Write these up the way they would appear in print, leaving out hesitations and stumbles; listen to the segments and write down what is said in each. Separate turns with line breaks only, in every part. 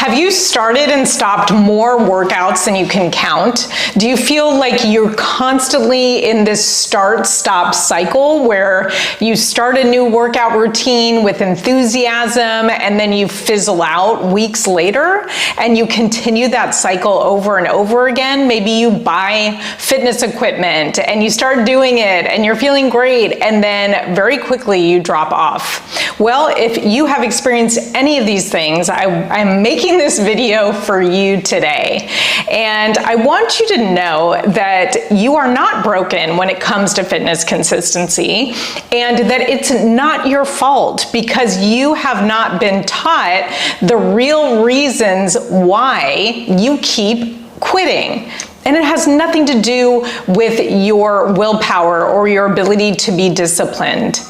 Have you started and stopped more workouts than you can count? Do you feel like you're constantly in this start-stop cycle where you start a new workout routine with enthusiasm and then you fizzle out weeks later and you continue that cycle over and over again? Maybe you buy fitness equipment and you start doing it and you're feeling great and then very quickly you drop off. Well, if you have experienced any of these things, I'm making this video for you today. And I want you to know that you are not broken when it comes to fitness consistency, and that it's not your fault because you have not been taught the real reasons why you keep quitting. And it has nothing to do with your willpower or your ability to be disciplined.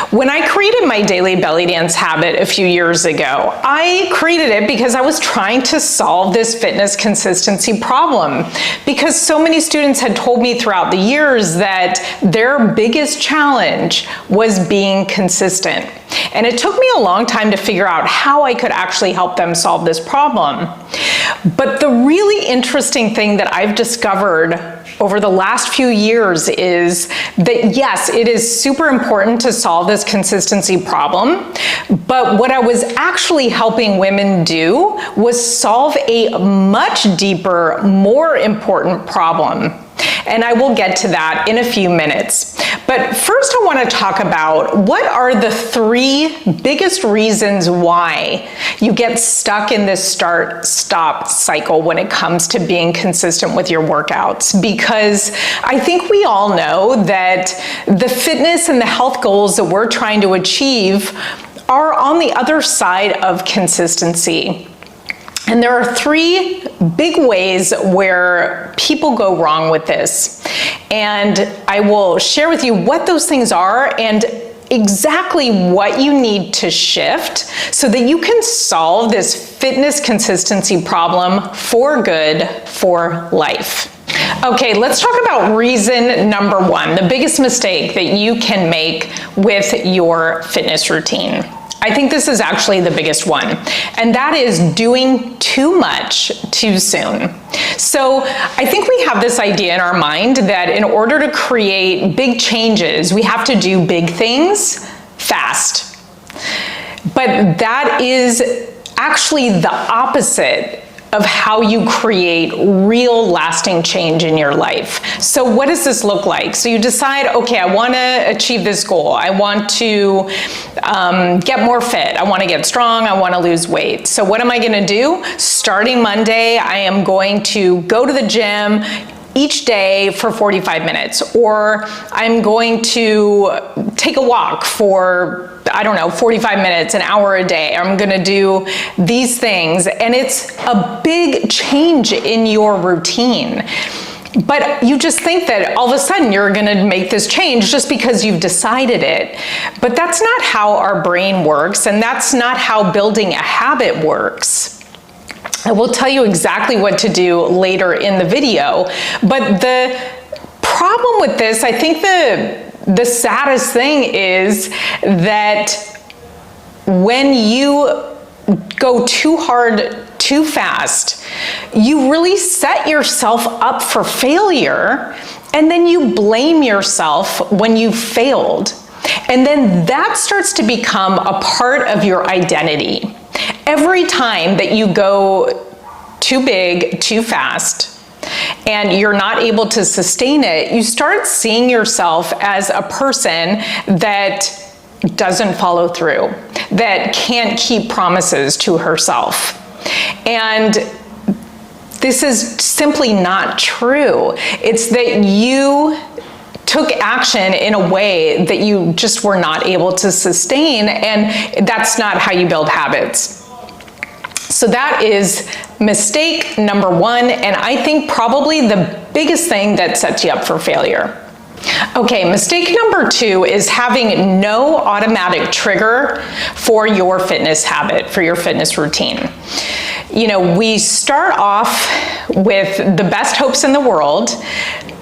When I created my daily belly dance habit a few years ago, I created it because I was trying to solve this fitness consistency problem. Because so many students had told me throughout the years that their biggest challenge was being consistent. And it took me a long time to figure out how I could actually help them solve this problem. But the really interesting thing that I've discovered over the last few years is that yes, it is super important to solve this consistency problem, but what I was actually helping women do was solve a much deeper, more important problem. And I will get to that in a few minutes. But first I want to talk about what are the 3 biggest reasons why you get stuck in this start-stop cycle when it comes to being consistent with your workouts. Because I think we all know that the fitness and the health goals that we're trying to achieve are on the other side of consistency. And there are 3 big ways where people go wrong with this. And I will share with you what those things are and exactly what you need to shift so that you can solve this fitness consistency problem for good for life. Okay, let's talk about reason number 1, the biggest mistake that you can make with your fitness routine. I think this is actually the biggest one, and that is doing too much too soon. So I think we have this idea in our mind that in order to create big changes, we have to do big things fast. But that is actually the opposite of how you create real lasting change in your life. So what does this look like? So you decide, okay, I want to achieve this goal. I want to get more fit. I want to get strong. I want to lose weight. So what am I going to do? Starting Monday, I am going to go to the gym each day for 45 minutes, or I'm going to take a walk for, I don't know, 45 minutes, an hour a day. I'm gonna do these things, and it's a big change in your routine. But you just think that all of a sudden you're gonna make this change just because you've decided it. But that's not how our brain works, and that's not how building a habit works. I will tell you exactly what to do later in the video, but the problem with this, I think the saddest thing is that when you go too hard, too fast, you really set yourself up for failure, and then you blame yourself when you failed. And then that starts to become a part of your identity. Every time that you go too big, too fast, and you're not able to sustain it, you start seeing yourself as a person that doesn't follow through, that can't keep promises to herself. And this is simply not true. It's that you took action in a way that you just were not able to sustain, and that's not how you build habits. So that is mistake number 1, and I think probably the biggest thing that sets you up for failure. Okay, mistake number 2 is having no automatic trigger for your fitness habit, for your fitness routine. You know, we start off with the best hopes in the world,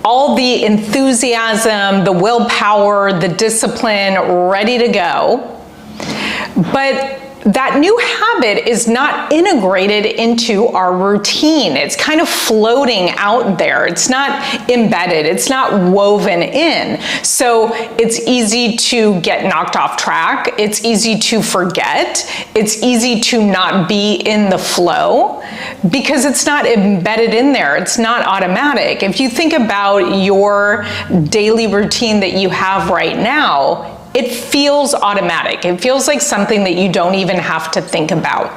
all the enthusiasm, the willpower, the discipline ready to go. But that new habit is not integrated into our routine. It's kind of floating out there. It's not embedded. It's not woven in. So it's easy to get knocked off track. It's easy to forget. It's easy to not be in the flow because it's not embedded in there. It's not automatic. If you think about your daily routine that you have right now, it feels automatic. It feels like something that you don't even have to think about.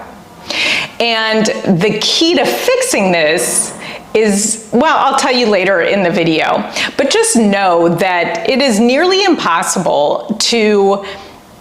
And the key to fixing this is, well, I'll tell you later in the video, but just know that it is nearly impossible to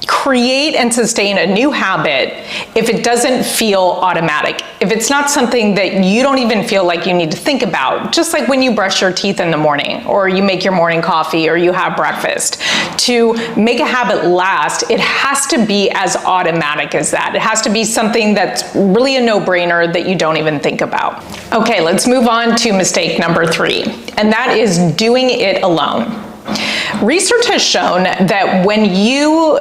create and sustain a new habit if it doesn't feel automatic, if it's not something that you don't even feel like you need to think about, just like when you brush your teeth in the morning, or you make your morning coffee, or you have breakfast. To make a habit last, it has to be as automatic as that. It has to be something that's really a no-brainer that you don't even think about. Okay, let's move on to mistake number 3, and that is doing it alone. Research has shown that when you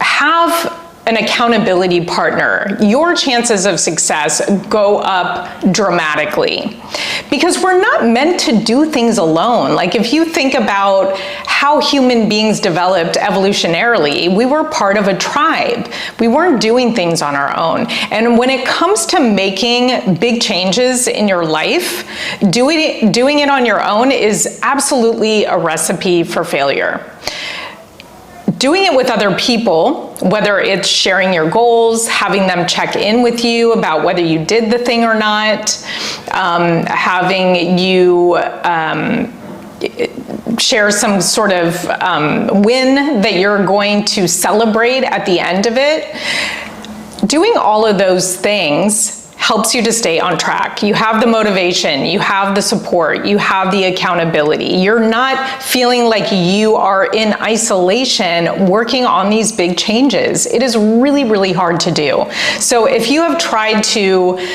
have an accountability partner, your chances of success go up dramatically. Because we're not meant to do things alone. Like if you think about how human beings developed evolutionarily, we were part of a tribe. We weren't doing things on our own. And when it comes to making big changes in your life, doing it on your own is absolutely a recipe for failure. Doing it with other people, whether it's sharing your goals, having them check in with you about whether you did the thing or not, having you share some sort of win that you're going to celebrate at the end of it. Doing all of those things helps you to stay on track. You have the motivation, you have the support, you have the accountability. You're not feeling like you are in isolation working on these big changes. It is really, really hard to do. So if you have tried to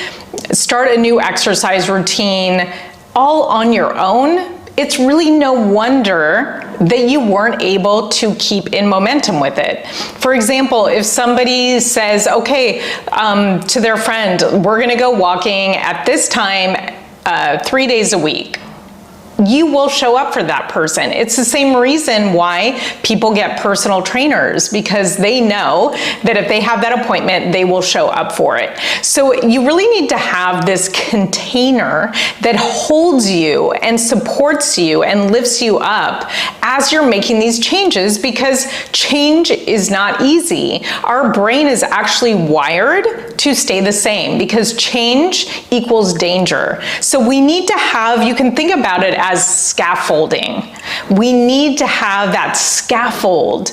start a new exercise routine all on your own, it's really no wonder that you weren't able to keep in momentum with it. For example, if somebody says, okay, to their friend, we're gonna go walking at this time 3 days a week, you will show up for that person. It's the same reason why people get personal trainers, because they know that if they have that appointment, they will show up for it. So you really need to have this container that holds you and supports you and lifts you up as you're making these changes, because change is not easy. Our brain is actually wired to stay the same because change equals danger. So we need to have, you can think about it as scaffolding. We need to have that scaffold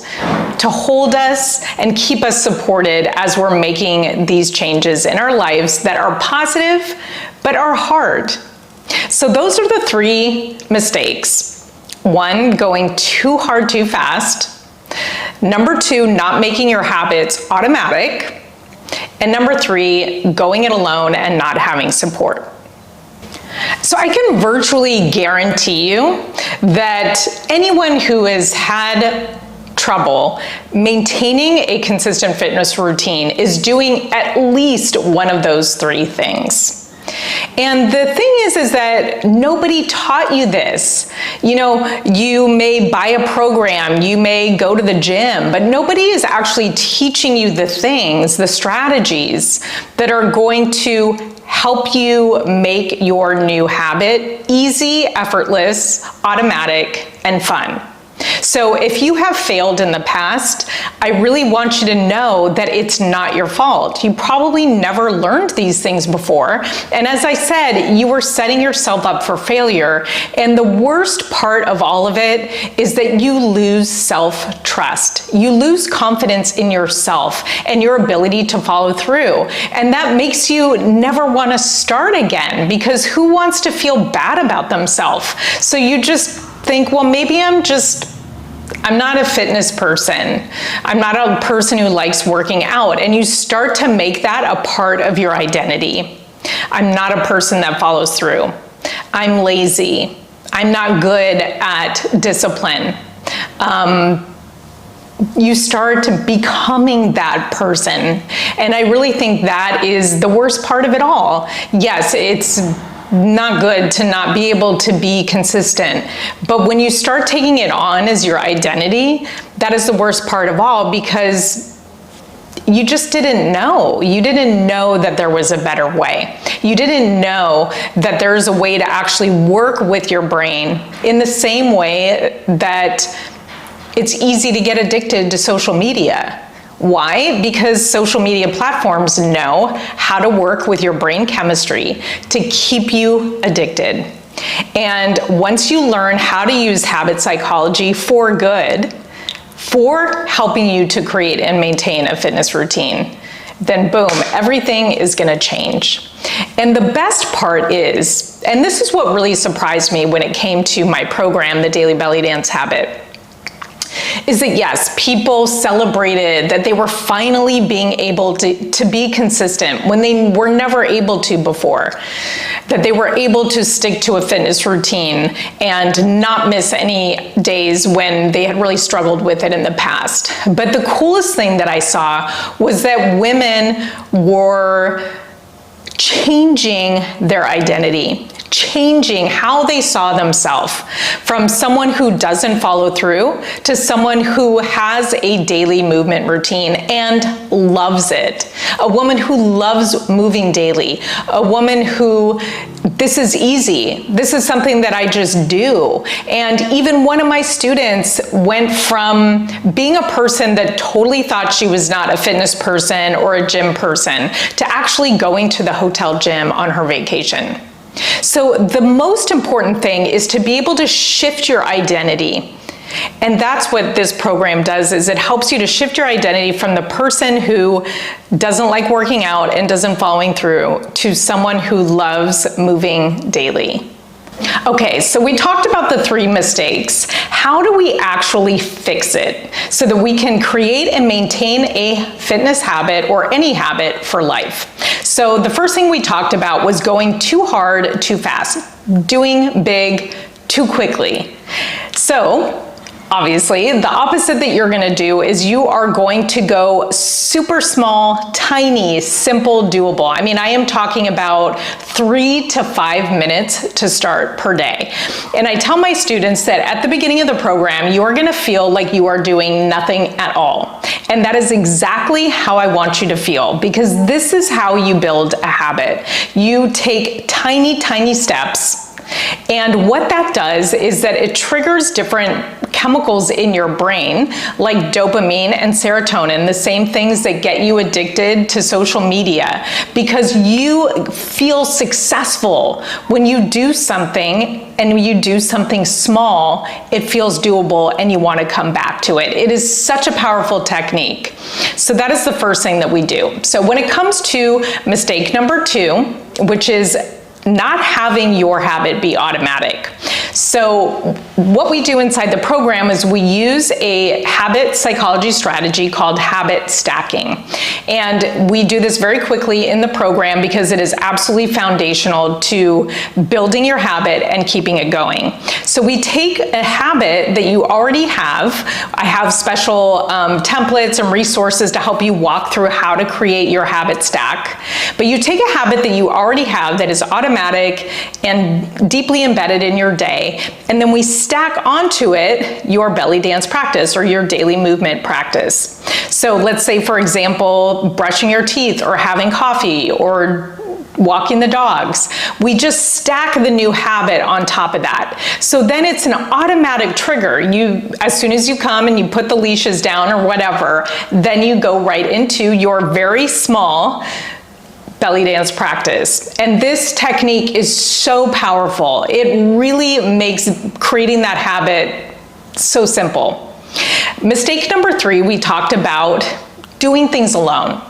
to hold us and keep us supported as we're making these changes in our lives that are positive but are hard. So those are the 3 mistakes. 1, going too hard too fast. Number 2, not making your habits automatic. And number 3, going it alone and not having support. So I can virtually guarantee you that anyone who has had trouble maintaining a consistent fitness routine is doing at least one of those 3 things. And the thing is that nobody taught you this. You know, you may buy a program, you may go to the gym, but nobody is actually teaching you the things, the strategies that are going to help you make your new habit easy, effortless, automatic, and fun. So if you have failed in the past, I really want you to know that it's not your fault. You probably never learned these things before. And as I said, you were setting yourself up for failure. And the worst part of all of it is that you lose self-trust. You lose confidence in yourself and your ability to follow through. And that makes you never want to start again, because who wants to feel bad about themselves? So you just think, well, maybe I'm not a fitness person. I'm not a person who likes working out. And you start to make that a part of your identity. I'm not a person that follows through. I'm lazy. I'm not good at discipline. you start to becoming that person. And I really think that is the worst part of it all. Yes, it's not good to not be able to be consistent, but when you start taking it on as your identity, that is the worst part of all, because you just didn't know. You didn't know that there was a better way. You didn't know that there's a way to actually work with your brain in the same way that it's easy to get addicted to social media. Why? Because social media platforms know how to work with your brain chemistry to keep you addicted. And once you learn how to use habit psychology for good, for helping you to create and maintain a fitness routine, then boom, everything is gonna change. And the best part is, and this is what really surprised me when it came to my program, the Daily Belly Dance Habit, is that yes, people celebrated that they were finally being able to be consistent when they were never able to before, that they were able to stick to a fitness routine and not miss any days when they had really struggled with it in the past. But the coolest thing that I saw was that women were changing their identity, changing how they saw themselves from someone who doesn't follow through to someone who has a daily movement routine and loves it. A woman who loves moving daily. A woman who, this is easy. This is something that I just do. And even one of my students went from being a person that totally thought she was not a fitness person or a gym person to actually going to the hotel gym on her vacation. So the most important thing is to be able to shift your identity. And that's what this program does, is it helps you to shift your identity from the person who doesn't like working out and doesn't following through to someone who loves moving daily. Okay, so we talked about the 3 mistakes. How do we actually fix it so that we can create and maintain a fitness habit or any habit for life? So the first thing we talked about was going too hard, too fast, doing big, too quickly. So obviously, the opposite that you're gonna do is you are going to go super small, tiny, simple, doable. I mean, I am talking about 3 to 5 minutes to start per day. And I tell my students that at the beginning of the program, you are gonna feel like you are doing nothing at all. And that is exactly how I want you to feel, because this is how you build a habit. You take tiny, tiny steps. And what that does is that it triggers different chemicals in your brain, like dopamine and serotonin, the same things that get you addicted to social media, because you feel successful when you do something, and when you do something small, it feels doable and you want to come back to it. It is such a powerful technique. So that is the first thing that we do. So when it comes to mistake number 2, which is not having your habit be automatic. So what we do inside the program is we use a habit psychology strategy called habit stacking. And we do this very quickly in the program because it is absolutely foundational to building your habit and keeping it going. So we take a habit that you already have. I have special templates and resources to help you walk through how to create your habit stack. But you take a habit that you already have that is automatic and deeply embedded in your day, and then we stack onto it your belly dance practice or your daily movement practice. So let's say, for example, brushing your teeth or having coffee or walking the dogs. We just stack the new habit on top of that. So then it's an automatic trigger. As soon as you come and you put the leashes down or whatever, then you go right into your very small belly dance practice. And this technique is so powerful. It really makes creating that habit so simple. Mistake number 3, we talked about doing things alone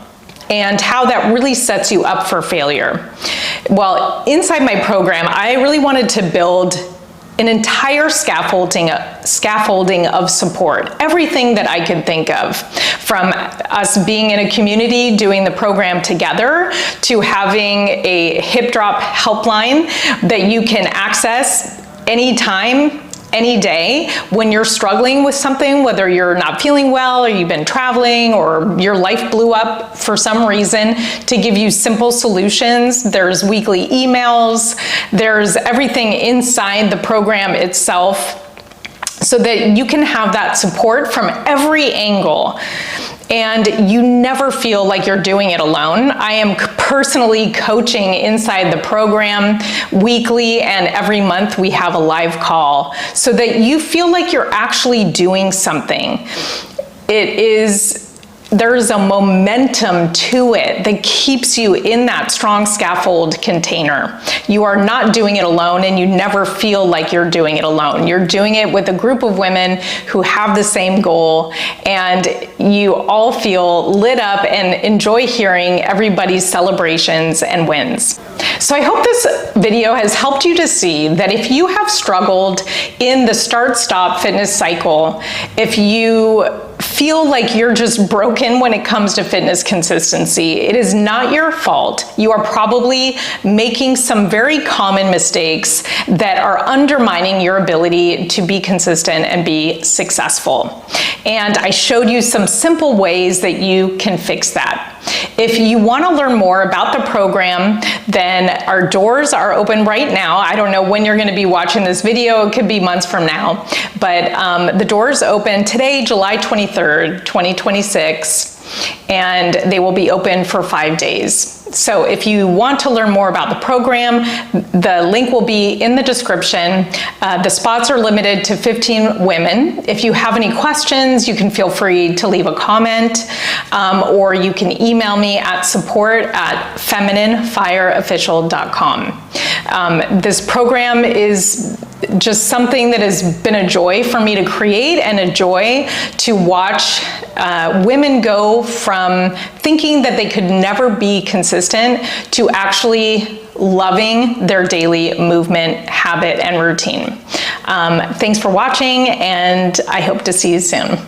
and how that really sets you up for failure. Well, inside my program, I really wanted to build an entire scaffolding of support, everything that I could think of, from us being in a community doing the program together to having a hip drop helpline that you can access anytime, any day when you're struggling with something, whether you're not feeling well or you've been traveling or your life blew up for some reason, to give you simple solutions. There's weekly emails, there's everything inside the program itself so that you can have that support from every angle. And you never feel like you're doing it alone. I am personally coaching inside the program weekly, and every month we have a live call so that you feel like you're actually doing something. There's a momentum to it that keeps you in that strong scaffold container. You are not doing it alone, and you never feel like you're doing it alone. You're doing it with a group of women who have the same goal, and you all feel lit up and enjoy hearing everybody's celebrations and wins. So I hope this video has helped you to see that if you have struggled in the start-stop fitness cycle, if you feel like you're just broken when it comes to fitness consistency, it is not your fault. You are probably making some very common mistakes that are undermining your ability to be consistent and be successful. And I showed you some simple ways that you can fix that. If you want to learn more about the program, then our doors are open right now. I don't know when you're going to be watching this video. It could be months from now. But the doors open today, July 23rd, 2026, and they will be open for 5 days. So if you want to learn more about the program, the link will be in the description. The spots are limited to 15 women. If you have any questions, you can feel free to leave a comment, or you can email me at support@femininefireofficial.com. This program is just something that has been a joy for me to create, and a joy to watch women go from thinking that they could never be consistent to actually loving their daily movement, habit, and routine. Thanks for watching, and I hope to see you soon.